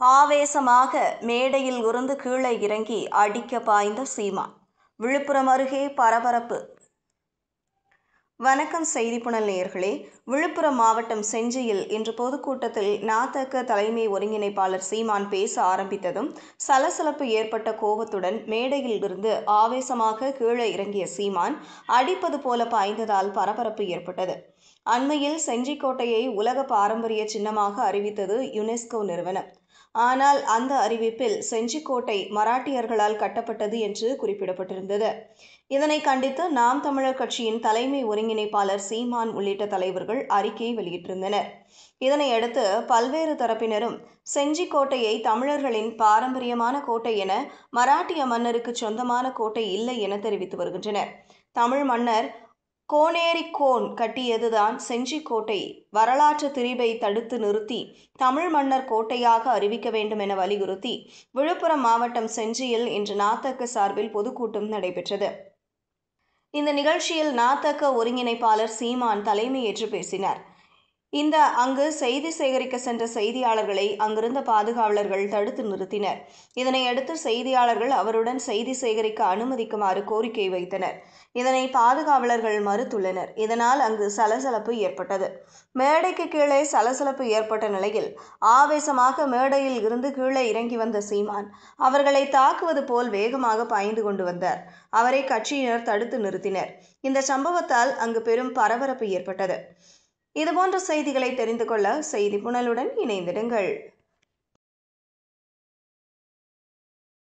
ஆவேசமாக மேடையில் இருந்து கீழே இறங்கி அடிக்க பாய்ந்த சீமான். விழுப்புரம் அருகே பரபரப்பு. வணக்கம் செய்திப்புணல் நேயர்களே. விழுப்புரம் மாவட்டம் செஞ்சியில் இன்று பொதுக்கூட்டத்தில் நாதக தலைமை ஒருங்கிணைப்பாளர் சீமான் பேச ஆரம்பித்ததும் சலசலப்பு ஏற்பட்ட கோபத்துடன் மேடையில் இருந்து ஆவேசமாக கீழே இறங்கிய சீமான் அடிப்பது போல பாய்ந்ததால் பரபரப்பு ஏற்பட்டது. அண்மையில் செஞ்சிக்கோட்டையை உலக பாரம்பரிய சின்னமாக அறிவித்தது யுனெஸ்கோ நிறுவனம். ஆனால் அந்த அறிவிப்பில் செஞ்சிக்கோட்டை மராட்டியர்களால் கட்டப்பட்டது என்று குறிப்பிடப்பட்டிருந்தது. இதனை கண்டித்து நாம் தமிழர் கட்சியின் தலைமை ஒருங்கிணைப்பாளர் சீமான் உள்ளிட்ட தலைவர்கள் அறிக்கை வெளியிட்டிருந்தனர். இதனையடுத்து பல்வேறு தரப்பினரும் செஞ்சிக்கோட்டையை தமிழர்களின் பாரம்பரியமான கோட்டை என, மராட்டிய மன்னருக்கு சொந்தமான கோட்டை இல்லை என தெரிவித்து வருகின்றனர். தமிழ் மன்னர் கோனேரிக்கோன் கட்டியதுதான் செஞ்சிக்கோட்டை. வரலாற்று திரிபை தடுத்து நிறுத்தி தமிழ் மன்னர் கோட்டையாக அறிவிக்க வேண்டும் என வலியுறுத்தி விழுப்புரம் மாவட்டம் செஞ்சியில் இன்று நாதக சார்பில் பொதுக்கூட்டம் நடைபெற்றது. இந்த நிகழ்ச்சியில் நாதக ஒருங்கிணைப்பாளர் சீமான் தலைமையேற்று பேசினார். அங்கு செய்தி சேகரிக்க சென்ற செய்தியாளர்களை அங்கிருந்த பாதுகாவலர்கள் தடுத்து நிறுத்தினர். இதனையடுத்து செய்தியாளர்கள் அவருடன் செய்தி சேகரிக்க அனுமதிக்குமாறு கோரிக்கை வைத்தனர். இதனை பாதுகாவலர்கள் மறுத்துள்ளனர். இதனால் அங்கு சலசலப்பு ஏற்பட்டது. மேடைக்கு கீழே சலசலப்பு ஏற்பட்ட நிலையில் ஆவேசமாக மேடையில் இருந்து கீழே இறங்கி வந்த சீமான் அவர்களை தாக்குவது போல் வேகமாக பாய்ந்து கொண்டு வந்தார். அவரை கட்சியினர் தடுத்து நிறுத்தினர். இந்த சம்பவத்தால் அங்கு பெரும் பரபரப்பு ஏற்பட்டது. இதுபோன்ற செய்திகளை தெரிந்து கொள்ள செய்திப்புணலுடன் இணைந்திடுங்கள்.